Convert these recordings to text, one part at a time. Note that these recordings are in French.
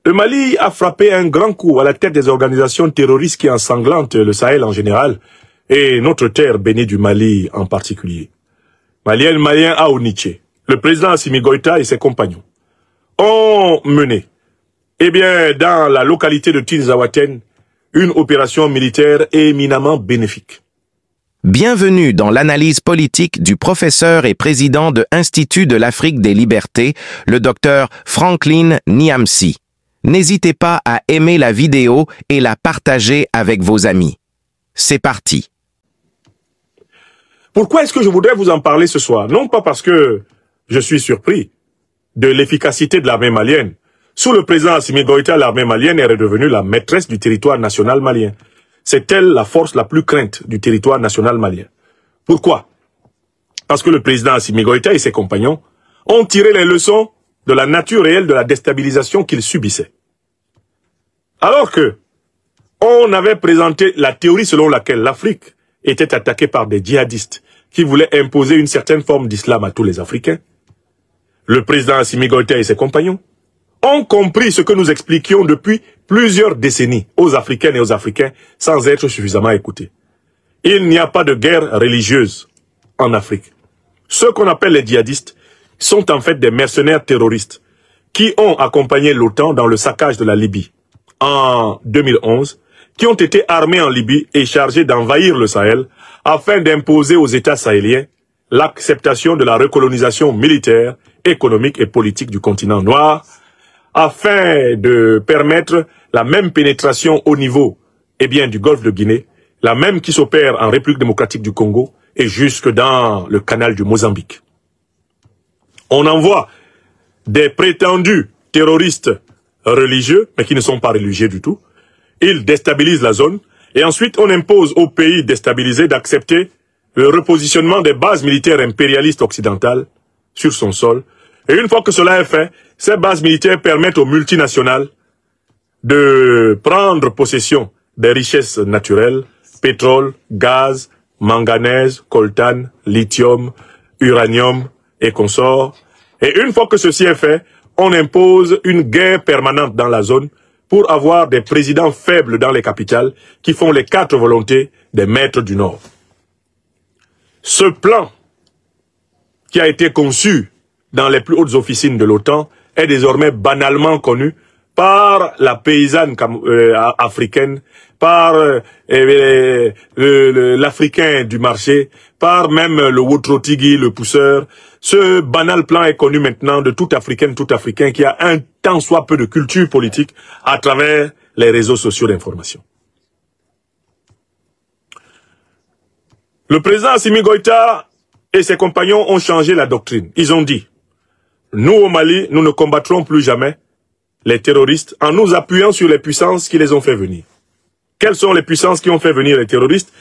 Le Mali a frappé un grand coup à la tête des organisations terroristes qui ensanglantent le Sahel en général et notre terre bénie du Mali en particulier. Malien Aouniché, le président Assimi Goïta et ses compagnons ont mené, dans la localité de Tinzaouaten, une opération militaire éminemment bénéfique. Bienvenue dans l'analyse politique du professeur et président de l'Institut de l'Afrique des Libertés, le docteur Franklin Niamsi. N'hésitez pas à aimer la vidéo et la partager avec vos amis. C'est parti. Pourquoi est-ce que je voudrais vous en parler ce soir? Non pas parce que je suis surpris de l'efficacité de l'armée malienne. Sous le président Assimi Goïta, l'armée malienne est redevenue la maîtresse du territoire national malien. C'est elle la force la plus crainte du territoire national malien. Pourquoi? Parce que le président Assimi Goïta et ses compagnons ont tiré les leçons de la nature réelle de la déstabilisation qu'ils subissaient. Alors que on avait présenté la théorie selon laquelle l'Afrique était attaquée par des djihadistes qui voulaient imposer une certaine forme d'islam à tous les Africains, le président Assimi Goïta et ses compagnons ont compris ce que nous expliquions depuis plusieurs décennies aux Africaines et aux Africains sans être suffisamment écoutés. Il n'y a pas de guerre religieuse en Afrique. Ceux qu'on appelle les djihadistes sont en fait des mercenaires terroristes qui ont accompagné l'OTAN dans le saccage de la Libye en 2011, qui ont été armés en Libye et chargés d'envahir le Sahel afin d'imposer aux États sahéliens l'acceptation de la recolonisation militaire, économique et politique du continent noir, afin de permettre la même pénétration au niveau du golfe de Guinée, la même qui s'opère en République démocratique du Congo et jusque dans le canal du Mozambique. On envoie des prétendus terroristes religieux, mais qui ne sont pas religieux du tout. Ils déstabilisent la zone et ensuite on impose aux pays déstabilisés d'accepter le repositionnement des bases militaires impérialistes occidentales sur son sol. Et une fois que cela est fait, ces bases militaires permettent aux multinationales de prendre possession des richesses naturelles, pétrole, gaz, manganèse, coltan, lithium, uranium et consorts. Et une fois que ceci est fait, on impose une guerre permanente dans la zone pour avoir des présidents faibles dans les capitales qui font les 4 volontés des maîtres du Nord. Ce plan qui a été conçu dans les plus hautes officines de l'OTAN est désormais banalement connu par la paysanne africaine, par l'Africain du marché, par même le Wotrotigui, le pousseur. Ce banal plan est connu maintenant de tout Africain qui a un tant soit peu de culture politique à travers les réseaux sociaux d'information. Le président Assimi Goïta et ses compagnons ont changé la doctrine. Ils ont dit: nous au Mali, nous ne combattrons plus jamais les terroristes en nous appuyant sur les puissances qui les ont fait venir. Quelles sont les puissances qui ont fait venir les terroristes?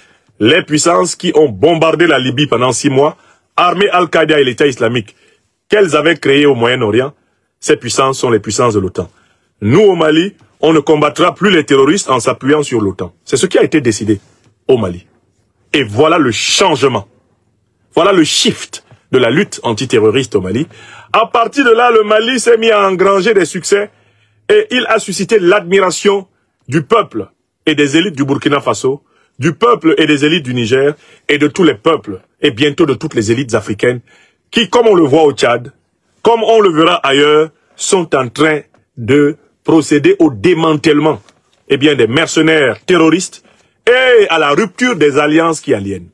Les puissances qui ont bombardé la Libye pendant 6 mois, armé Al-Qaïda et l'État islamique, qu'elles avaient créé au Moyen-Orient. Ces puissances sont les puissances de l'OTAN. Nous au Mali, on ne combattra plus les terroristes en s'appuyant sur l'OTAN. C'est ce qui a été décidé au Mali. Et voilà le changement. Voilà le shift de la lutte antiterroriste au Mali. À partir de là, le Mali s'est mis à engranger des succès et il a suscité l'admiration du peuple et des élites du Burkina Faso, du peuple et des élites du Niger et de tous les peuples et bientôt de toutes les élites africaines qui, comme on le voit au Tchad, comme on le verra ailleurs, sont en train de procéder au démantèlement des mercenaires terroristes et à la rupture des alliances qui aliènent.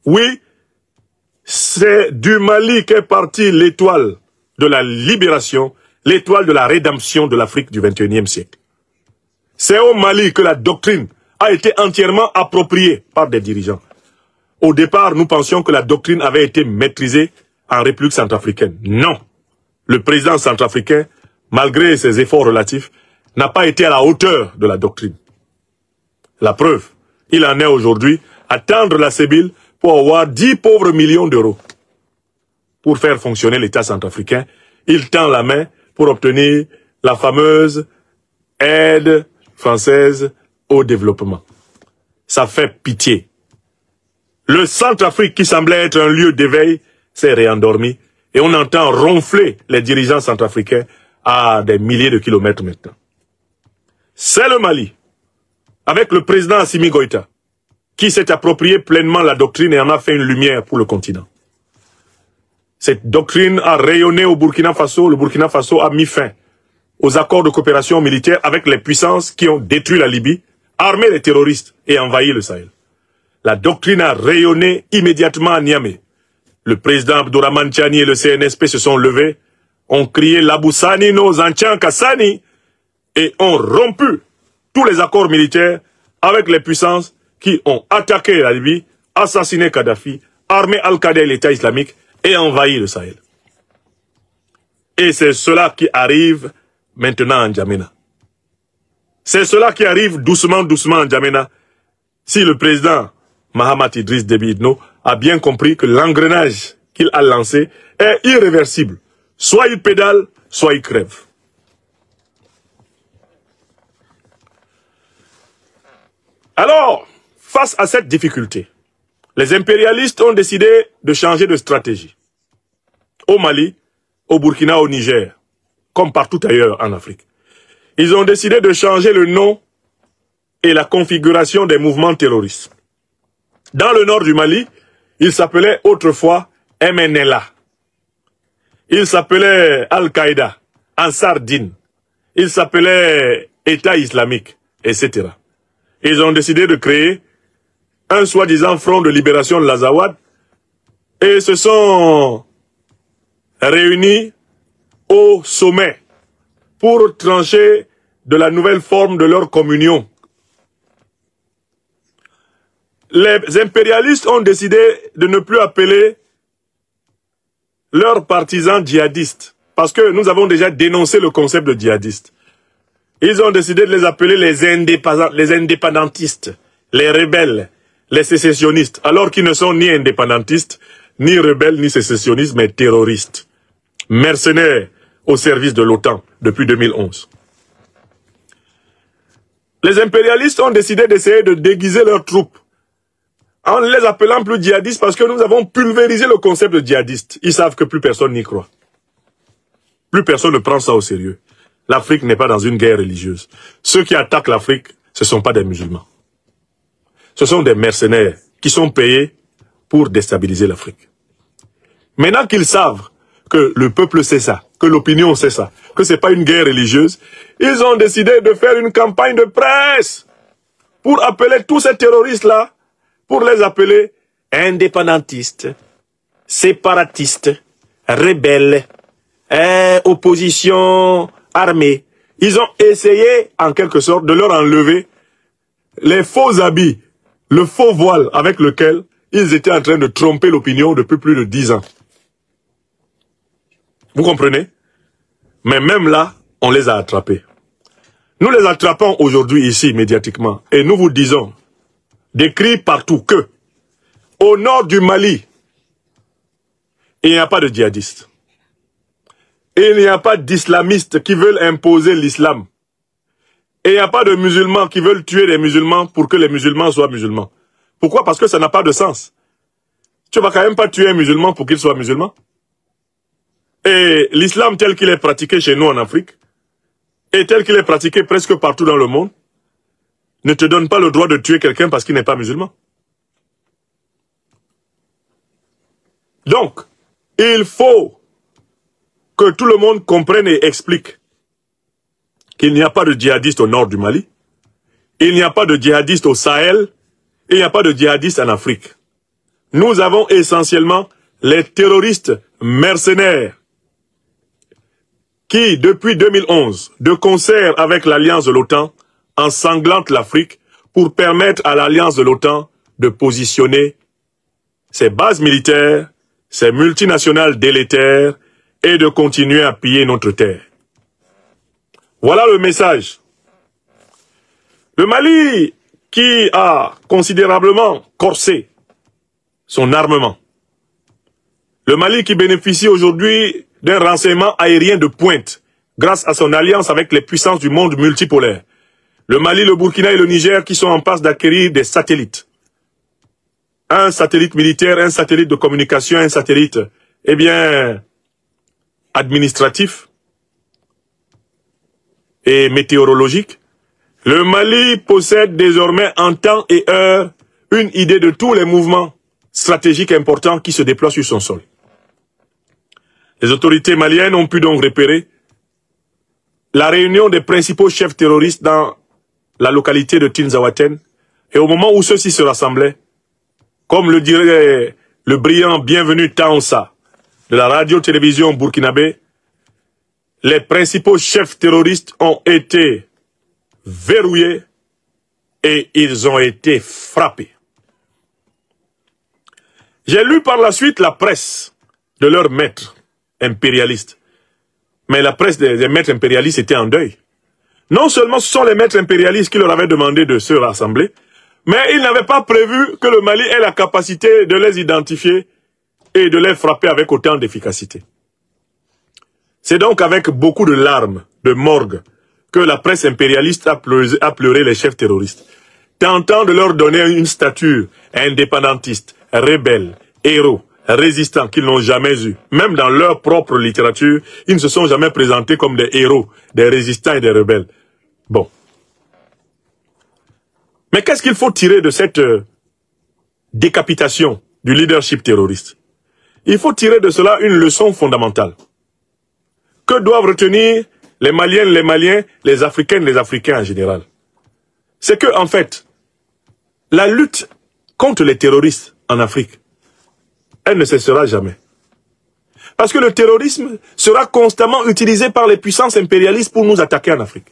Oui, c'est du Mali qu'est partie l'étoile de la libération, l'étoile de la rédemption de l'Afrique du XXIe siècle. C'est au Mali que la doctrine a été entièrement appropriée par des dirigeants. Au départ, nous pensions que la doctrine avait été maîtrisée en République centrafricaine. Non. Le président centrafricain, malgré ses efforts relatifs, n'a pas été à la hauteur de la doctrine. La preuve, il en est aujourd'hui à tendre la sébile pour avoir 10 pauvres millions d'euros. Pour faire fonctionner l'État centrafricain, il tend la main pour obtenir la fameuse aide française au développement. Ça fait pitié. Le Centrafrique, qui semblait être un lieu d'éveil, s'est réendormi et on entend ronfler les dirigeants centrafricains à des milliers de kilomètres maintenant. C'est le Mali, avec le président Assimi Goïta, qui s'est approprié pleinement la doctrine et en a fait une lumière pour le continent. Cette doctrine a rayonné au Burkina Faso. Le Burkina Faso a mis fin aux accords de coopération militaire avec les puissances qui ont détruit la Libye, armé les terroristes et envahi le Sahel. La doctrine a rayonné immédiatement à Niamey. Le président Abdourahmane Tiani et le CNSP se sont levés, ont crié Laboussani no Zanchan Kassani et ont rompu tous les accords militaires avec les puissances qui ont attaqué la Libye, assassiné Kadhafi, armé Al-Qaïda et l'État islamique et envahi le Sahel. Et c'est cela qui arrive maintenant en N'Djamena. C'est cela qui arrive doucement, doucement en N'Djamena. Si le président Mahamat Idriss Déby Itno a bien compris que l'engrenage qu'il a lancé est irréversible. Soit il pédale, soit il crève. Alors, face à cette difficulté, les impérialistes ont décidé de changer de stratégie. Au Mali, au Burkina, au Niger, comme partout ailleurs en Afrique. Ils ont décidé de changer le nom et la configuration des mouvements terroristes. Dans le nord du Mali, il s'appelait autrefois MNLA. Il s'appelait Al-Qaïda, Ansar Din. Il s'appelait État islamique, etc. Ils ont décidé de créer un soi-disant front de libération de l'Azawad et se sont réunis au sommet pour trancher de la nouvelle forme de leur communion. Les impérialistes ont décidé de ne plus appeler leurs partisans djihadistes, parce que nous avons déjà dénoncé le concept de djihadiste. Ils ont décidé de les appeler les indépendantistes, les rebelles, les sécessionnistes, alors qu'ils ne sont ni indépendantistes, ni rebelles, ni sécessionnistes, mais terroristes, mercenaires au service de l'OTAN depuis 2011. Les impérialistes ont décidé d'essayer de déguiser leurs troupes en ne les appelant plus djihadistes parce que nous avons pulvérisé le concept de djihadiste. Ils savent que plus personne n'y croit. Plus personne ne prend ça au sérieux. L'Afrique n'est pas dans une guerre religieuse. Ceux qui attaquent l'Afrique, ce ne sont pas des musulmans. Ce sont des mercenaires qui sont payés pour déstabiliser l'Afrique. Maintenant qu'ils savent que le peuple sait ça, que l'opinion sait ça, que ce n'est pas une guerre religieuse, ils ont décidé de faire une campagne de presse pour appeler tous ces terroristes-là, pour les appeler indépendantistes, séparatistes, rebelles, opposition armée. Ils ont essayé, en quelque sorte, de leur enlever les faux habits, le faux voile avec lequel ils étaient en train de tromper l'opinion depuis plus de 10 ans. Vous comprenez? Mais même là, on les a attrapés. Nous les attrapons aujourd'hui ici, médiatiquement, et nous vous disons, des cris partout, que au nord du Mali, il n'y a pas de djihadistes. Il n'y a pas d'islamistes qui veulent imposer l'islam. Et il n'y a pas de musulmans qui veulent tuer les musulmans pour que les musulmans soient musulmans. Pourquoi? Parce que ça n'a pas de sens. Tu ne vas quand même pas tuer un musulman pour qu'il soit musulman. Et l'islam tel qu'il est pratiqué chez nous en Afrique, et tel qu'il est pratiqué presque partout dans le monde, ne te donne pas le droit de tuer quelqu'un parce qu'il n'est pas musulman. Donc, il faut que tout le monde comprenne et explique qu'il n'y a pas de djihadistes au nord du Mali, il n'y a pas de djihadistes au Sahel, et il n'y a pas de djihadistes en Afrique. Nous avons essentiellement les terroristes mercenaires qui, depuis 2011, de concert avec l'alliance de l'OTAN, ensanglantent l'Afrique pour permettre à l'alliance de l'OTAN de positionner ses bases militaires, ses multinationales délétères et de continuer à piller notre terre. Voilà le message. Le Mali, qui a considérablement corsé son armement. Le Mali qui bénéficie aujourd'hui d'un renseignement aérien de pointe grâce à son alliance avec les puissances du monde multipolaire. Le Mali, le Burkina et le Niger qui sont en passe d'acquérir des satellites. Un satellite militaire, un satellite de communication, un satellite, administratif. et météorologique, le Mali possède désormais en temps et heure une idée de tous les mouvements stratégiques importants qui se déploient sur son sol. Les autorités maliennes ont pu donc repérer la réunion des principaux chefs terroristes dans la localité de Tinzaouaten, et au moment où ceux-ci se rassemblaient, comme le dirait le brillant Bienvenu Taonsa de la radio-télévision burkinabé, les principaux chefs terroristes ont été verrouillés et ils ont été frappés. J'ai lu par la suite la presse de leurs maîtres impérialistes. Mais la presse des maîtres impérialistes était en deuil. Non seulement ce sont les maîtres impérialistes qui leur avaient demandé de se rassembler, mais ils n'avaient pas prévu que le Mali ait la capacité de les identifier et de les frapper avec autant d'efficacité. C'est donc avec beaucoup de larmes, de morgue, que la presse impérialiste a pleuré les chefs terroristes, tentant de leur donner une stature indépendantiste, rebelle, héros, résistants qu'ils n'ont jamais eu. Même dans leur propre littérature, ils ne se sont jamais présentés comme des héros, des résistants et des rebelles. Bon. Mais qu'est-ce qu'il faut tirer de cette décapitation du leadership terroriste? Il faut tirer de cela une leçon fondamentale. Que doivent retenir les Maliens, les Africaines, les Africains en général? C'est que, en fait, la lutte contre les terroristes en Afrique, elle ne cessera jamais. Parce que le terrorisme sera constamment utilisé par les puissances impérialistes pour nous attaquer en Afrique.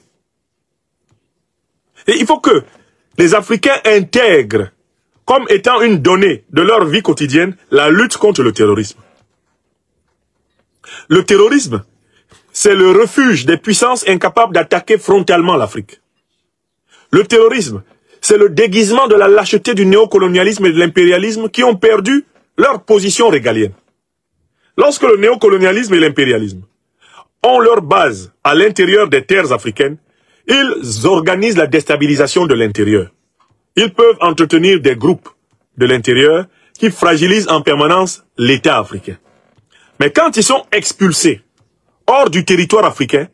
Et il faut que les Africains intègrent comme étant une donnée de leur vie quotidienne la lutte contre le terrorisme. Le terrorisme, c'est le refuge des puissances incapables d'attaquer frontalement l'Afrique. Le terrorisme, c'est le déguisement de la lâcheté du néocolonialisme et de l'impérialisme qui ont perdu leur position régalienne. Lorsque le néocolonialisme et l'impérialisme ont leur base à l'intérieur des terres africaines, ils organisent la déstabilisation de l'intérieur. Ils peuvent entretenir des groupes de l'intérieur qui fragilisent en permanence l'État africain. Mais quand ils sont expulsés hors du territoire africain,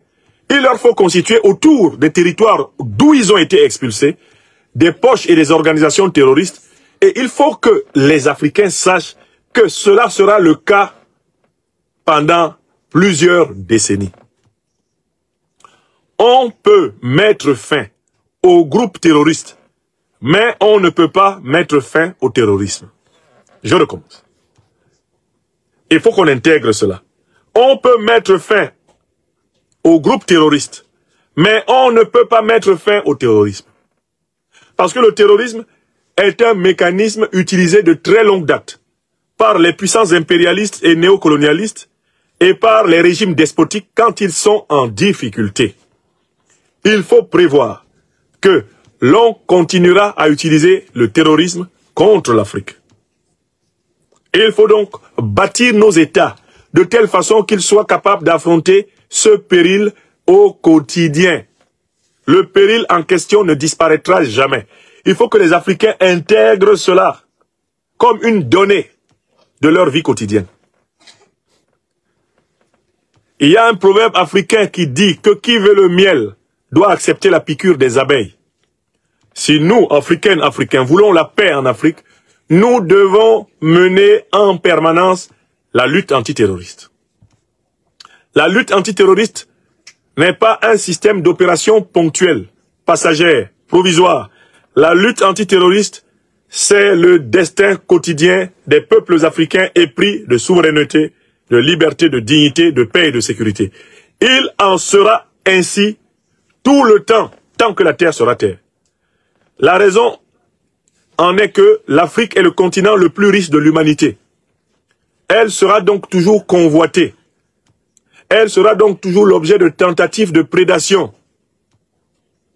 il leur faut constituer autour des territoires d'où ils ont été expulsés des poches et des organisations terroristes. Et il faut que les Africains sachent que cela sera le cas pendant plusieurs décennies. On peut mettre fin aux groupes terroristes, mais on ne peut pas mettre fin au terrorisme. Je recommence. Il faut qu'on intègre cela. On peut mettre fin aux groupes terroristes, mais on ne peut pas mettre fin au terrorisme. Parce que le terrorisme est un mécanisme utilisé de très longue date par les puissances impérialistes et néocolonialistes et par les régimes despotiques quand ils sont en difficulté. Il faut prévoir que l'on continuera à utiliser le terrorisme contre l'Afrique. Il faut donc bâtir nos États de telle façon qu'ils soient capables d'affronter ce péril au quotidien. Le péril en question ne disparaîtra jamais. Il faut que les Africains intègrent cela comme une donnée de leur vie quotidienne. Il y a un proverbe africain qui dit que qui veut le miel doit accepter la piqûre des abeilles. Si nous, Africaines, Africains, voulons la paix en Afrique, nous devons mener en permanence la lutte antiterroriste. La lutte antiterroriste n'est pas un système d'opération ponctuelle, passagère, provisoire. La lutte antiterroriste, c'est le destin quotidien des peuples africains épris de souveraineté, de liberté, de dignité, de paix et de sécurité. Il en sera ainsi tout le temps, tant que la terre sera terre. La raison en est que l'Afrique est le continent le plus riche de l'humanité. Elle sera donc toujours convoitée. Elle sera donc toujours l'objet de tentatives de prédation.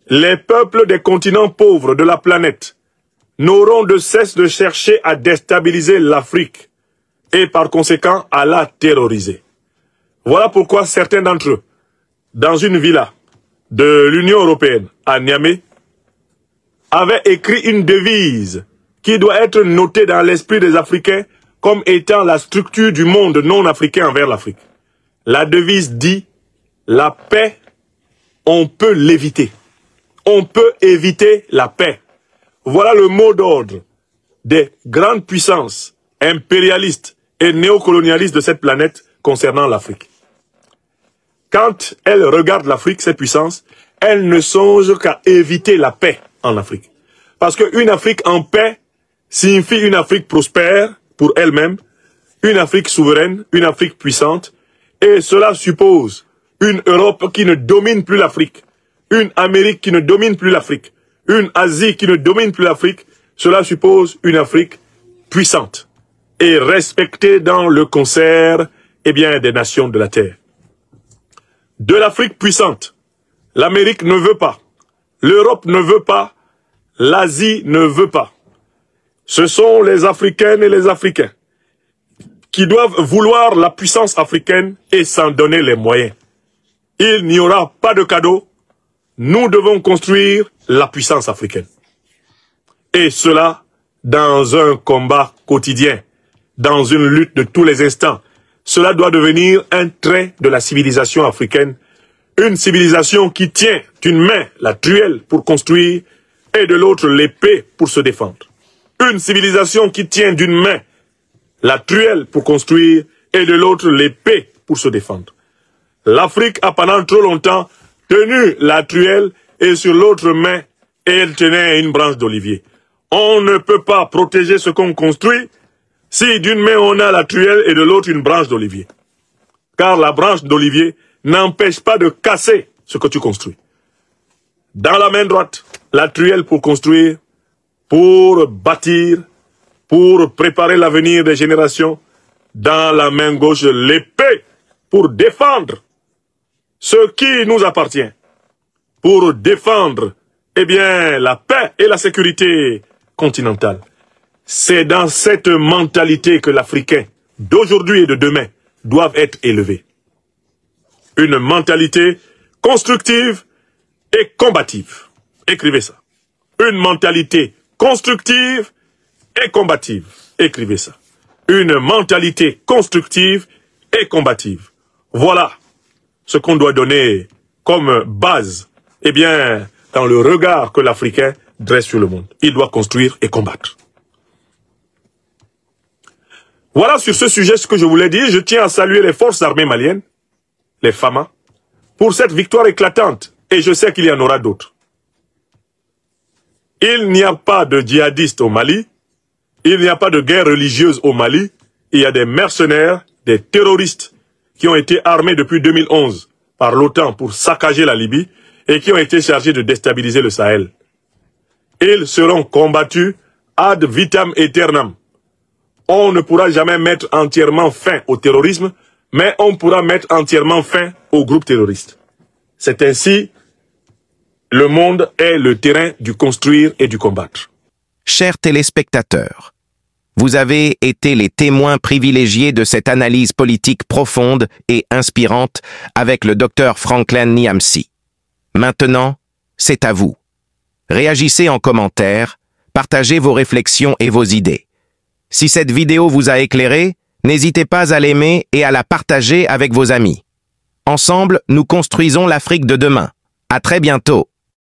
Les peuples des continents pauvres de la planète n'auront de cesse de chercher à déstabiliser l'Afrique et par conséquent à la terroriser. Voilà pourquoi certains d'entre eux, dans une villa de l'Union européenne à Niamey, avaient écrit une devise qui doit être notée dans l'esprit des Africains comme étant la structure du monde non africain envers l'Afrique. La devise dit « La paix on peut l'éviter. On peut éviter la paix. Voilà le mot d'ordre des grandes puissances impérialistes et néocolonialistes de cette planète concernant l'Afrique. Quand elles regardent l'Afrique, ces puissances, elles ne songent qu'à éviter la paix en Afrique. Parce qu'une Afrique en paix signifie une Afrique prospère pour elle-même, une Afrique souveraine, une Afrique puissante, et cela suppose une Europe qui ne domine plus l'Afrique, une Amérique qui ne domine plus l'Afrique, une Asie qui ne domine plus l'Afrique. Cela suppose une Afrique puissante et respectée dans le concert des nations de la Terre. De l'Afrique puissante, l'Amérique ne veut pas, l'Europe ne veut pas, l'Asie ne veut pas. Ce sont les Africaines et les Africains qui doivent vouloir la puissance africaine et s'en donner les moyens. Il n'y aura pas de cadeau. Nous devons construire la puissance africaine. Et cela dans un combat quotidien, dans une lutte de tous les instants. Cela doit devenir un trait de la civilisation africaine. Une civilisation qui tient d'une main la truelle pour construire et de l'autre l'épée pour se défendre. Une civilisation qui tient d'une main la truelle pour construire et de l'autre l'épée pour se défendre. L'Afrique a pendant trop longtemps tenu la truelle et sur l'autre main, elle tenait une branche d'olivier. On ne peut pas protéger ce qu'on construit si d'une main on a la truelle et de l'autre une branche d'olivier. Car la branche d'olivier n'empêche pas de casser ce que tu construis. Dans la main droite, la truelle pour construire, pour bâtir, pour préparer l'avenir des générations. Dans la main gauche, l'épée pour défendre ce qui nous appartient. Pour défendre, la paix et la sécurité continentale. C'est dans cette mentalité que l'Africain d'aujourd'hui et de demain doivent être élevés. Une mentalité constructive et combative. Écrivez ça. Une mentalité constructive et combative. Écrivez ça. Une mentalité constructive et combative. Voilà ce qu'on doit donner comme base, dans le regard que l'Africain dresse sur le monde. Il doit construire et combattre. Voilà sur ce sujet ce que je voulais dire. Je tiens à saluer les forces armées maliennes, les FAMA, pour cette victoire éclatante. Et je sais qu'il y en aura d'autres. Il n'y a pas de djihadistes au Mali. Il n'y a pas de guerre religieuse au Mali. Il y a des mercenaires, des terroristes qui ont été armés depuis 2011 par l'OTAN pour saccager la Libye et qui ont été chargés de déstabiliser le Sahel. Ils seront combattus ad vitam aeternam. On ne pourra jamais mettre entièrement fin au terrorisme, mais on pourra mettre entièrement fin aux groupes terroristes. C'est ainsi, le monde est le terrain du construire et du combattre. Chers téléspectateurs, vous avez été les témoins privilégiés de cette analyse politique profonde et inspirante avec le Dr Franklin Nyamsi. Maintenant, c'est à vous. Réagissez en commentaire, partagez vos réflexions et vos idées. Si cette vidéo vous a éclairé, n'hésitez pas à l'aimer et à la partager avec vos amis. Ensemble, nous construisons l'Afrique de demain. À très bientôt.